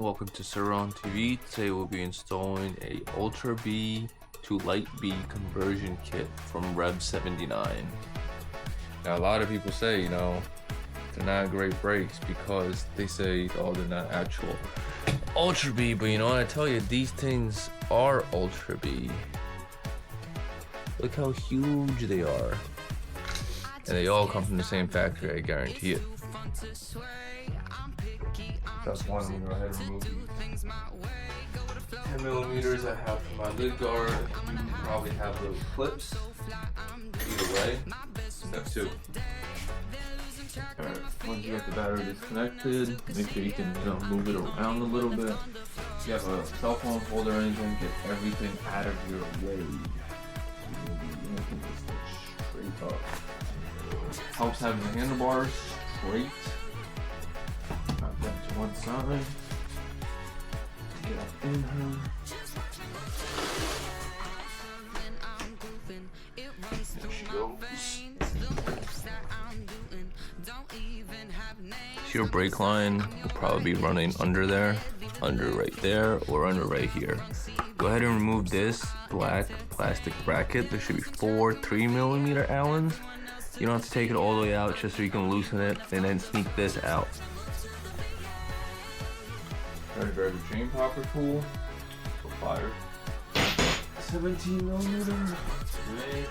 Welcome to Sir on TV. Today we'll be installing a Ultra B to Light B conversion kit from REV79. Now a lot of people say, they're not great brakes because they say, they're not actual Ultra B, but I tell you, these things are Ultra B. Look how huge they are. And they all come from the same factory, I guarantee it. That's one. I'm gonna go ahead and remove these 10 millimeters I have for my lid guard. You probably have little clips. Either way, step 2. Alright, once you get the battery disconnected, make sure you can move it around a little bit. If you have a cell phone holder or anything, get everything out of your way. Straight up. Helps having the handlebars straight. Knock that to one side. Get up in her. There she goes. So your brake line will probably be running under there, under right there, or under right here. Go ahead and remove this black plastic bracket. There should be 4 3mm Allens. You don't have to take it all the way out, just so you can loosen it and then sneak this out. Try to grab your chain popper tool. So pliers. 17mm. Right.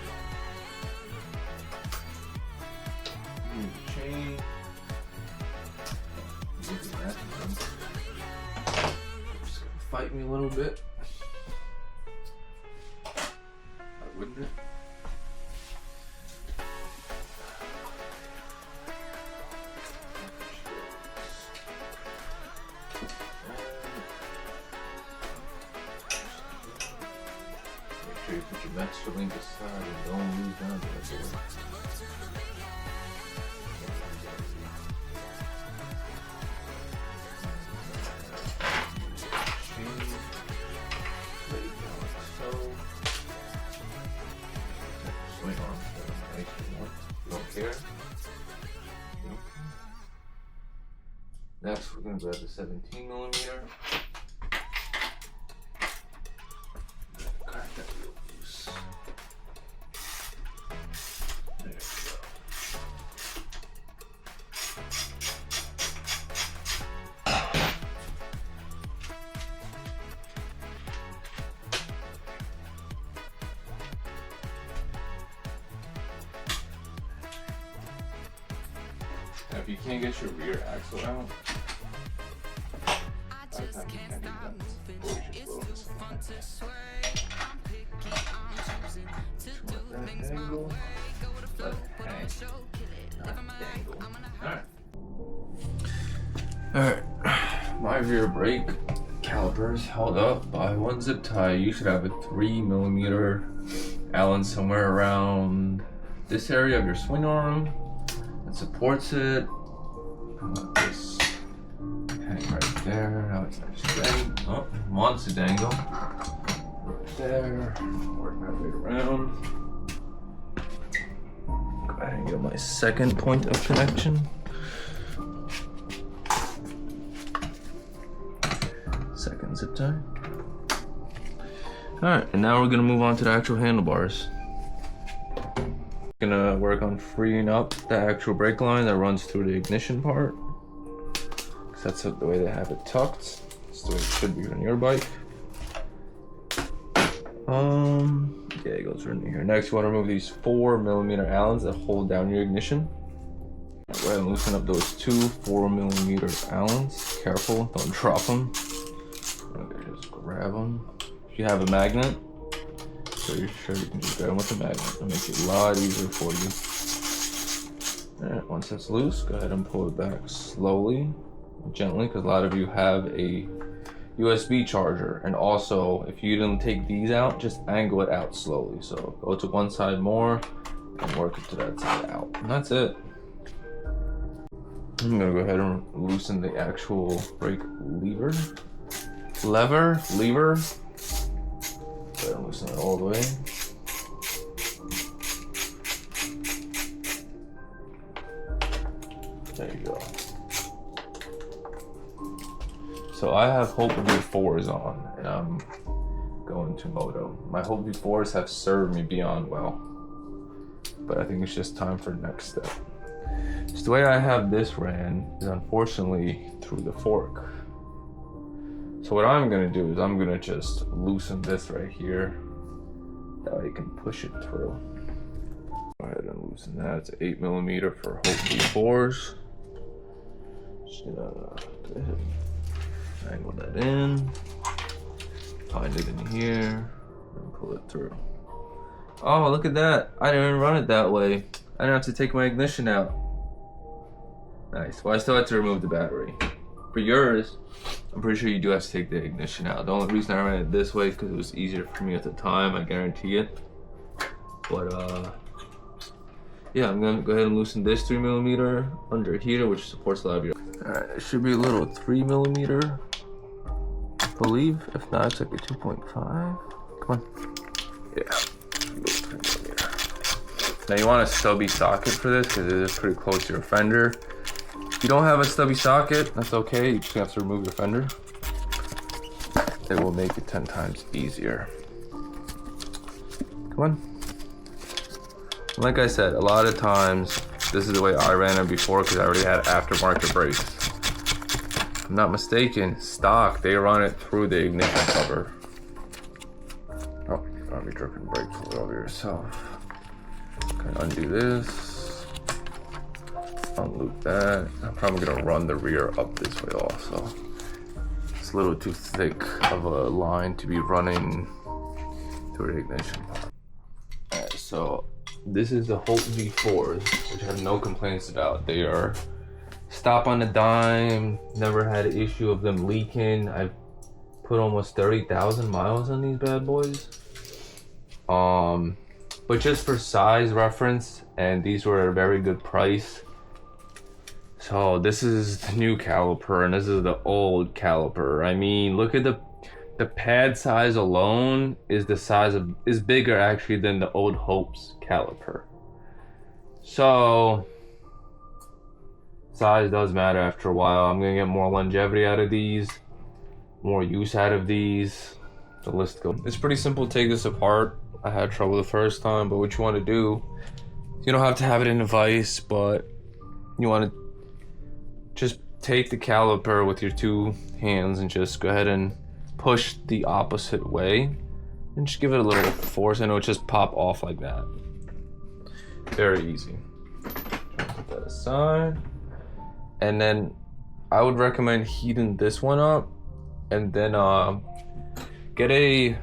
Move the chain. Just gonna fight me a little bit. Why wouldn't it? Make sure you put your master link aside and don't lose down to that door. Next, we're going to grab the 17mm. Crack that real loose. There we go. Now, if you can't get your rear axle out, Alright, my rear brake caliper is held up by one zip tie. You should have a 3mm Allen somewhere around this area of your swing arm that supports it. Let this hang right there. Now it's nice dang. Oh, wants to dangle. Right there. Work my way around. Go ahead and get my second point of connection. Second zip tie. Alright, and now we're gonna move on to the actual handlebars. Gonna work on freeing up the actual brake line that runs through the ignition part. Cause that's the way they have it tucked. That's the way it should be on your bike. Yeah, it goes right in here. Next, you want to remove these 4mm Allens that hold down your ignition. Go ahead and loosen up those 2 4mm Allens. Careful, don't drop them. Okay, just grab them. If you have a magnet, so you're sure you can just grab them with a magnet. It'll make it a lot easier for you. Alright, once that's loose, go ahead and pull it back slowly, gently, because a lot of you have a USB charger, and also if you didn't take these out, just angle it out slowly. So go to one side more and work it to that side out, and that's it. I'm gonna go ahead and loosen the actual brake lever. Go ahead and loosen it all the way. There you go. So I have Hope V4s on, and I'm going to moto. My Hope V4s have served me beyond well, but I think it's just time for the next step. So the way I have this ran is unfortunately through the fork. So what I'm gonna do is I'm gonna just loosen this right here. That way you can push it through. Go ahead and loosen that. It's 8mm for Hope V4s. Just gonna angle that in, find it in here, and pull it through. Oh, look at that. I didn't even run it that way. I didn't have to take my ignition out. Nice. Well, I still had to remove the battery. For yours, I'm pretty sure you do have to take the ignition out. The only reason I ran it this way is because it was easier for me at the time, I guarantee it. But yeah, I'm gonna go ahead and loosen this 3mm under here, which supports the lobby. Alright, it should be a little 3mm, I believe. If not, it's like a 2.5. Come on. Yeah, a little 3mm. Now you want a stubby socket for this because it is pretty close to your fender. If you don't have a stubby socket, that's okay. You just have to remove your fender. It will make it 10 times easier. Come on. Like I said, a lot of times, this is the way I ran it before because I already had aftermarket brakes. If I'm not mistaken, stock, they run it through the ignition cover. Oh, you gotta be dripping brake fluid over yourself. Okay, undo this. Unloop that. I'm probably gonna run the rear up this way also. It's a little too thick of a line to be running through the ignition. Alright, so this is the Hope V4s, which I have no complaints about. They are stop on a dime, never had an issue of them leaking. I've put almost 30,000 miles on these bad boys. But just for size reference, and these were at a very good price. So this is the new caliper and this is the old caliper. I mean, look at the pad size alone is bigger actually than the old Hope's caliper. So size does matter after a while. I'm gonna get more longevity out of these, more use out of these. The list goes. It's pretty simple to take this apart. I had trouble the first time, but what you want to do, you don't have to have it in a vise, but you want to just take the caliper with your two hands and just go ahead and push the opposite way and just give it a little force and it'll just pop off like that. Very easy. Put that aside. And then I would recommend heating this one up and then get a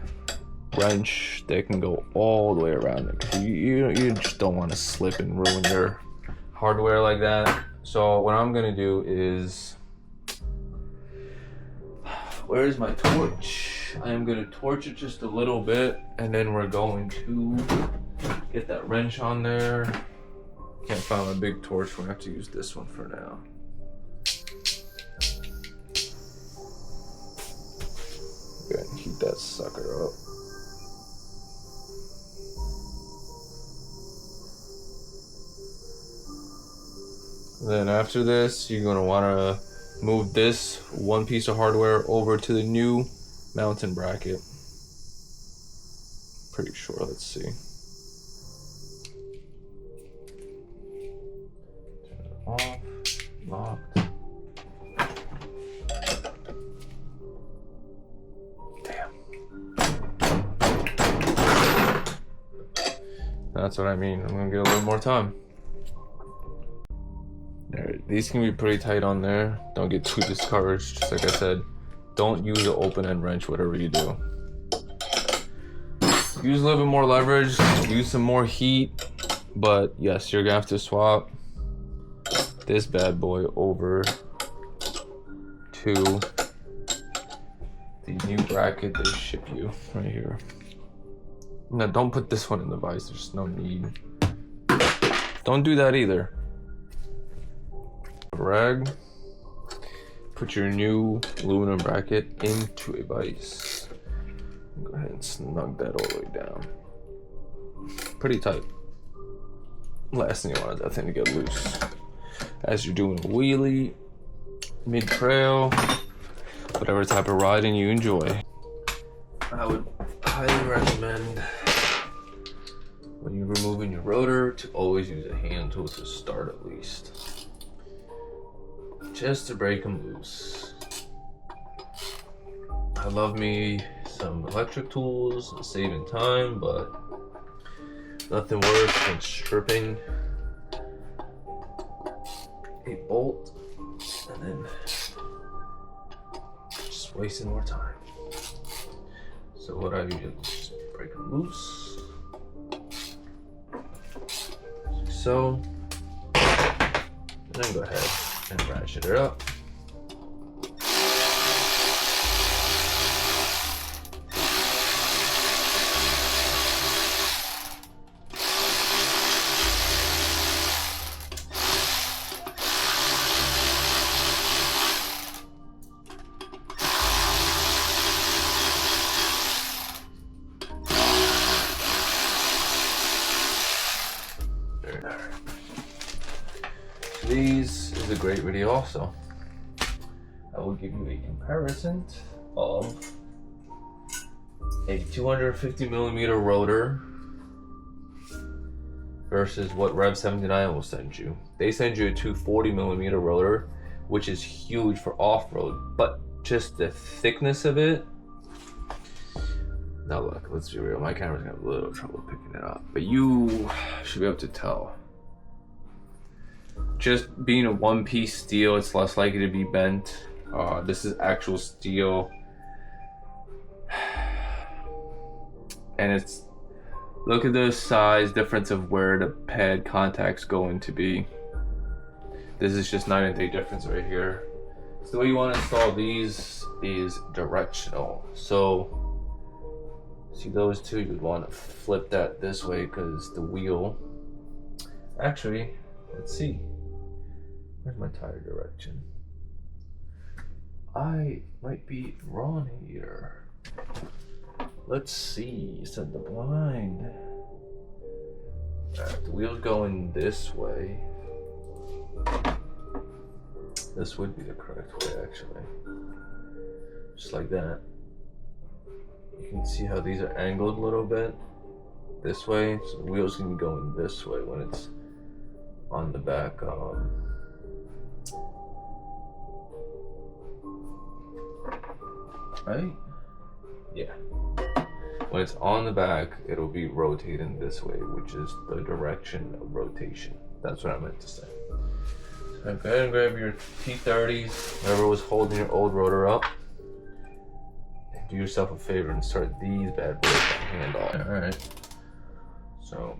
wrench that can go all the way around it, because you just don't want to slip and ruin your hardware like that. So what I'm gonna do is, where's my torch? I am gonna torch it just a little bit and then we're going to get that wrench on there. Can't find my big torch, we're gonna have to use this one for now. Go ahead and heat that sucker up. Then after this, you're gonna wanna move this one piece of hardware over to the new mountain bracket. Pretty sure, let's see. Turn it off, locked. Damn. That's what I mean, I'm gonna get a little more time. These can be pretty tight on there. Don't get too discouraged. Just like I said, don't use an open end wrench, whatever you do. Use a little bit more leverage, use some more heat, but yes, you're gonna have to swap this bad boy over to the new bracket they ship you right here. Now don't put this one in the vise, there's no need. Don't do that either. Rag, put your new aluminum bracket into a vise. Go ahead and snug that all the way down. Pretty tight. Last thing you want is that thing to get loose. As you're doing a wheelie, mid-trail, whatever type of riding you enjoy. I would highly recommend when you're removing your rotor to always use a hand tool to start at least, just to break them loose. I love me some electric tools, saving time, but nothing worse than stripping a bolt and then just wasting more time. So what I do is just break them loose, like so, and then go ahead and ratchet it up. These is a great video also. I will give you a comparison of a 250mm rotor versus what REV79 will send you. They send you a 240mm rotor, which is huge for off-road, but just the thickness of it. Now look, let's be real, my camera's gonna have a little trouble picking it up, but you should be able to tell. Just being a one-piece steel, it's less likely to be bent. This is actual steel, and it's, look at the size difference of where the pad contact's going to be. This is just night and day difference right here. So the way you want to install these is directional. So see those two, you'd want to flip that this way because the wheel, actually, let's see. Where's my tire direction? I might be wrong here. Let's see, set the blind. The wheel's going this way. This would be the correct way, actually. Just like that. You can see how these are angled a little bit this way. So the wheel's gonna be going this way when it's on the back. Right? Yeah. When it's on the back, it'll be rotating this way, which is the direction of rotation. That's what I meant to say. So go ahead and grab your T30s, whatever was holding your old rotor up. And do yourself a favor and start these bad boys by hand off. Alright. So,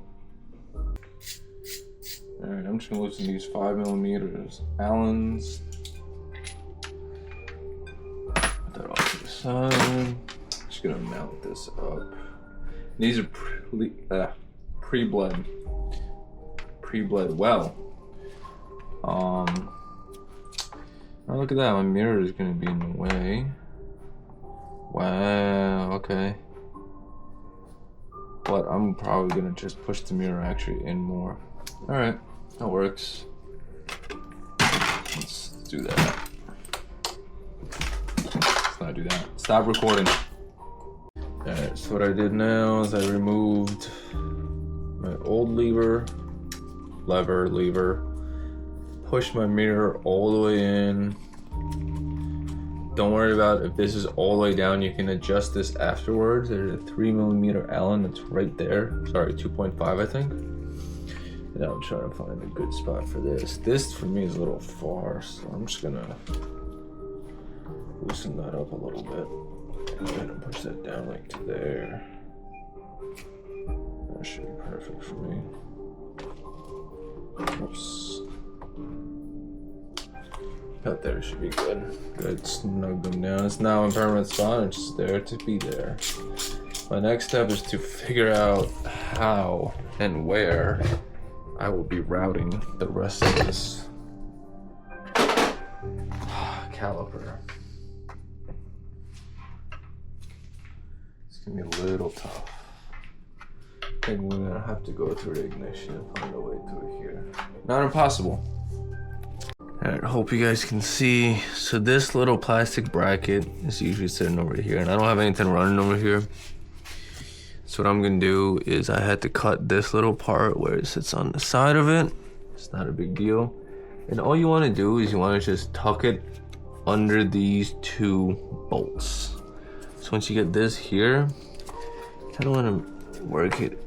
alright, I'm just gonna loosen these 5mm Allens. That off to the side. Just gonna mount this up. These are pre-bled well. Now look at that, my mirror is gonna be in the way. Wow, okay. But I'm probably gonna just push the mirror actually in more. Alright, that works. Let's do that. Let's not do that. Stop recording. Alright, so what I did now is I removed my old lever, pushed my mirror all the way in. Don't worry about if this is all the way down, you can adjust this afterwards. There's a 3mm Allen that's right there. Sorry, 2.5 I think. And I'm trying to find a good spot for this. This for me is a little far, so I'm just gonna loosen that up a little bit. Go ahead and push that down like to there. That should be perfect for me. Oops. About there should be good. Good, snug them down. It's now in permanent spot, it's just there to be there. My next step is to figure out how and where I will be routing the rest of this caliper. It's gonna be a little tough. I think we're gonna have to go through the ignition and find a way through here. Not impossible. Alright, hope you guys can see. So this little plastic bracket is usually sitting over here, and I don't have anything running over here. So what I'm gonna do is I had to cut this little part where it sits on the side of it. It's not a big deal. And all you wanna do is you wanna just tuck it under these two bolts. So once you get this here, you kinda wanna work it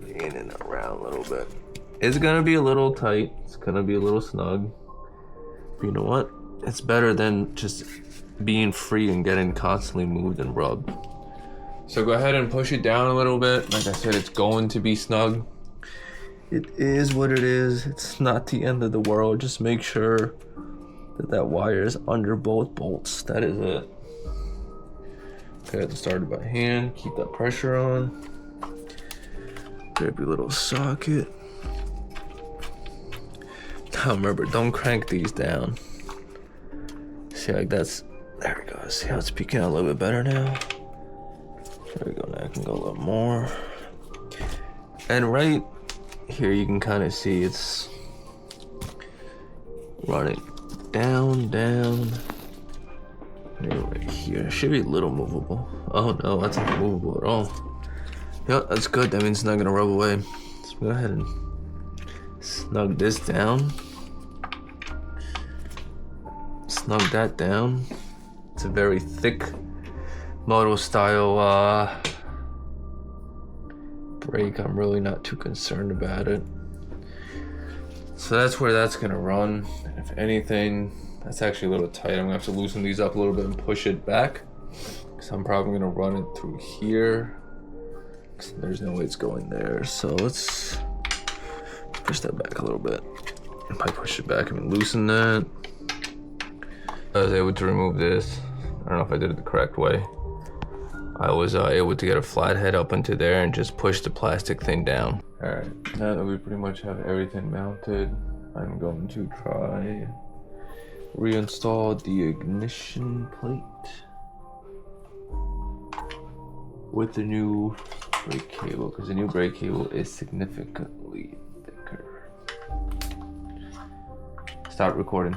in and around a little bit. It's gonna be a little tight, it's gonna be a little snug. But you know what? It's better than just being free and getting constantly moved and rubbed. So go ahead and push it down a little bit. Like I said, it's going to be snug. It is what it is. It's not the end of the world. Just make sure that that wire is under both bolts. That is it. Okay, I have to start it by hand. Keep that pressure on. Grab your little socket. Now remember, don't crank these down. See, like that's, there we go. See how it's peeking out a little bit better now? There we go, now I can go a little more. And right here you can kind of see it's running down, and right here. It should be a little movable. Oh no, that's not movable at all. Yep, that's good. That means it's not gonna rub away. So go ahead and snug this down. Snug that down. It's a very thick moto style brake. I'm really not too concerned about it. So that's where that's gonna run. And if anything, that's actually a little tight. I'm gonna have to loosen these up a little bit and push it back. Because I'm probably gonna run it through here. There's no way it's going there. So let's push that back a little bit. If I push it back and loosen that. I was able to remove this. I don't know if I did it the correct way. I was able to get a flathead up into there and just push the plastic thing down. Alright, now that we pretty much have everything mounted, I'm going to try reinstall the ignition plate with the new brake cable, because the new brake cable is significantly thicker. Stop recording.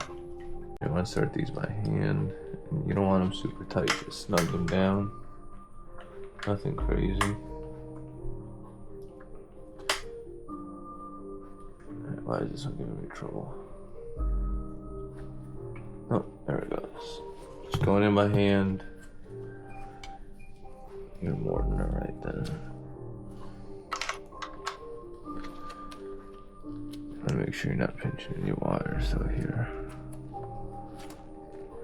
You want to start these by hand. You don't want them super tight, just snug them down. Nothing crazy. Why is this one giving me trouble? Oh, there it goes. Just going in by hand. You're more than alright then. And make sure you're not pinching any wires out here.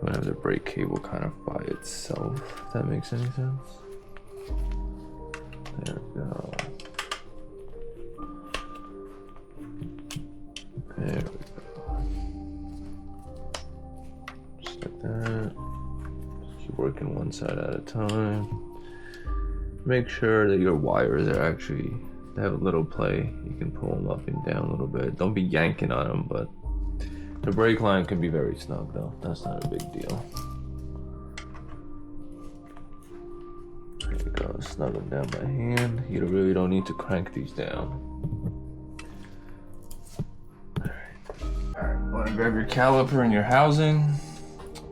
You want to have the brake cable kind of by itself, if that makes any sense. There we go. There we go. Just like that. Just keep working one side at a time. Make sure that your wires are actually, they have a little play. You can pull them up and down a little bit. Don't be yanking on them, but the brake line can be very snug though. That's not a big deal. There we go, snug them down by hand. You really don't need to crank these down. Alright, want to grab your caliper and your housing,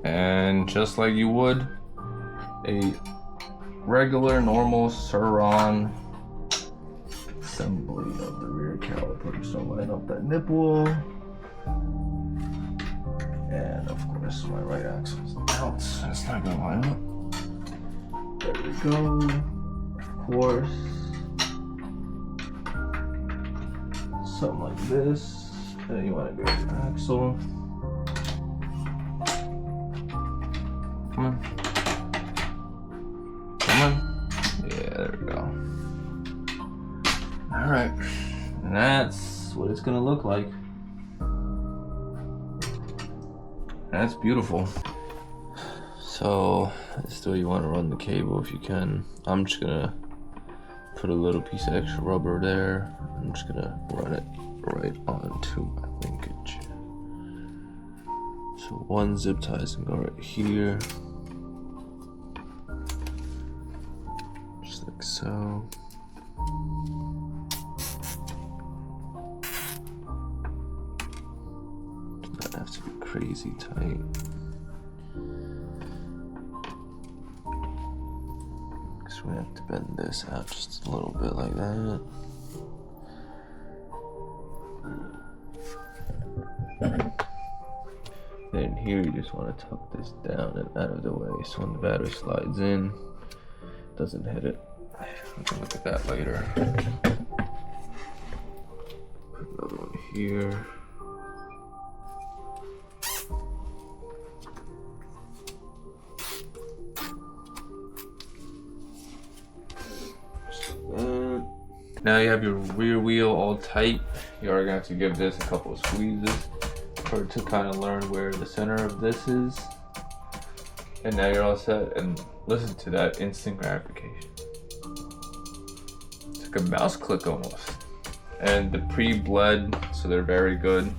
and just like you would a regular, normal Sur-Ron assembly of the rear caliper. So line up that nipple, and of course my right axle's out, so it's not gonna line up. There we go. Of course, something like this. Then you want to grab your axle. Come on. Come on. Yeah, there we go. Alright. And that's what it's gonna look like. That's beautiful. So, that's the way you want to run the cable if you can. I'm just gonna put a little piece of extra rubber there. I'm just gonna run it right onto my linkage. So one zip tie is gonna go right here. Just like so. Does not have to be crazy tight. So we have to bend this out just a little bit like that. Then here you just want to tuck this down and out of the way so when the battery slides in, it doesn't hit it. We can look at that later. Put another one here. Now you have your rear wheel all tight. You are gonna have to give this a couple of squeezes for it to kind of learn where the center of this is. And now you're all set, and listen to that instant gratification. It's like a mouse click almost. And the pre-bled, so they're very good.